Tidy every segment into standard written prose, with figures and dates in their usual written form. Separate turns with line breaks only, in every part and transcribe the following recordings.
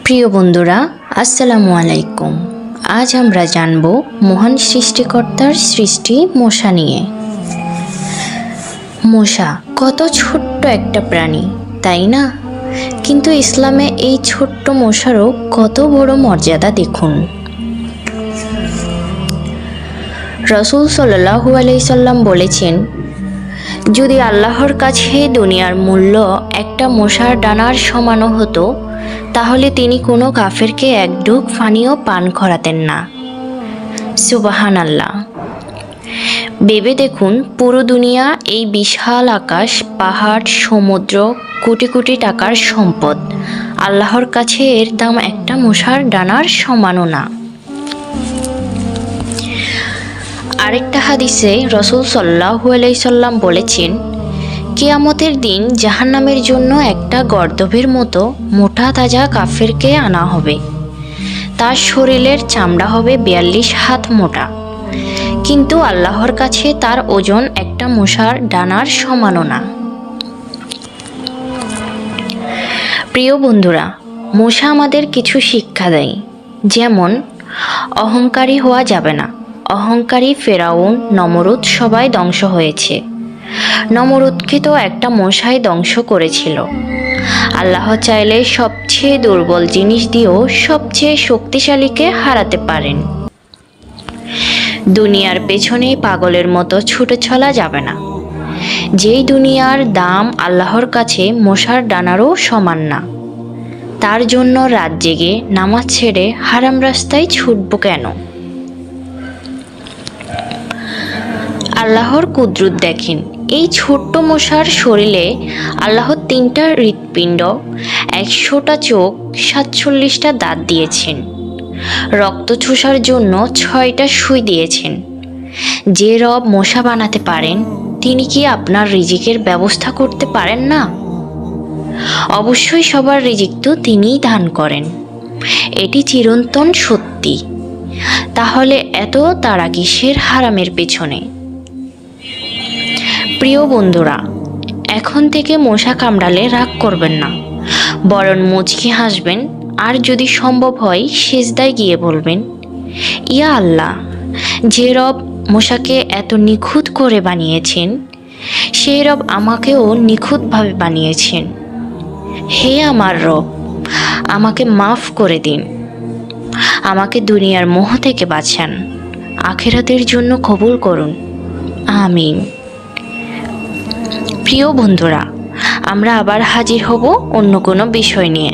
প্রিয় বন্ধুরা, আসসালামু আলাইকুম। আজ আমরা জানব মহান সৃষ্টিকর্তার সৃষ্টি মশা নিয়ে। মশা কত ছোট্ট একটা প্রাণী, তাই না? কিন্তু ইসলামে এই ছোট্ট মশারও কত বড় মর্যাদা দেখুন। রাসূল সাল্লাল্লাহু আলাইহি সাল্লাম বলেছেন, যদি আল্লাহর কাছে দুনিয়ার মূল্য একটা মশার ডানার সমানও হতো, তাহলে তিনি কোনো কাফেরকে এক ঢোক পানিও পান করাতেন না। সুবহানাল্লাহ। ভেবে দেখুন, পুরো দুনিয়া, এই বিশাল আকাশ, পাহাড়, সমুদ্র, কোটি কোটি টাকার সম্পদ, আল্লাহর কাছে এর দাম একটা মশার ডানার সমানও না। আরেকটা হাদিসে রাসূল সাল্লাল্লাহু আলাইহি সাল্লাম বলেছেন, কিয়ামতের দিন জাহান্নামের জন্য একটা গর্দভের মতো মোটা তাজা কাফেরকে আনা হবে। তার শরীরের চামড়া হবে 42 হাত মোটা, কিন্তু আল্লাহর কাছে তার ওজন একটা মশার ডানার সমানও না। প্রিয় বন্ধুরা, মশা আমাদের কিছু শিক্ষা দেয়, যেমন অহংকারী হওয়া যাবে না। অহংকারী ফেরাউন, নমরুদ সবাই ধ্বংস হয়েছে। নমরুদকে তো একটা মশাই ধ্বংস করেছিল। আল্লাহ চাইলে সবচেয়ে দুর্বল জিনিস দিয়েও সবচেয়ে শক্তিশালীকে হারাতে পারেন। দুনিয়ার পেছনে পাগলের মতো ছুটে চলা যাবে না। যেই দুনিয়ার দাম আল্লাহর কাছে মশার ডানারও সমান না, তার জন্য রাত জেগে নামাজ ছেড়ে হারাম রাস্তায় ছুটব কেন? আল্লাহর কুদরত দেখেন। এই ছোট্ট মশার শরীরে আল্লাহ 3টা হৃৎপিণ্ড, 100টা চোখ, 47টা দাঁত দিয়েছেন। রক্ত চুষার জন্য 6টা সুই দিয়েছেন। যে রব মশা বানাতে পারেন, তিনি কি আপনার রিজিকের ব্যবস্থা করতে পারেন না? অবশ্যই সবার রিজিক তো তিনিই দান করেন, এটি চিরন্তন সত্যি। তাহলে এত তাড়া কিসের হারামের পেছনে? প্রিয় বন্ধুরা, এখন থেকে মশা কামড়ালে রাগ করবেন না, বরং মুচকি হাসবেন। আর যদি সম্ভব হয় সিজদায় গিয়ে বলবেন, ইয়া আল্লাহ, যে রব মশাকে এত নিখুঁত করে বানিয়েছেন, সেই রব আমাকেও নিখুঁতভাবে বানিয়েছেন। হে আমার রব, আমাকে মাফ করে দিন। আমাকে দুনিয়ার মোহ থেকে বাঁচান, আখিরাতের জন্য কবুল করুন। আমিন। প্রিয় বন্ধুরা, আমরা আবার হাজির হব অন্য কোনো বিষয় নিয়ে।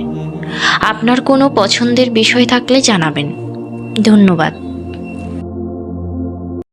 আপনার কোনো পছন্দের বিষয় থাকলে জানাবেন। ধন্যবাদ।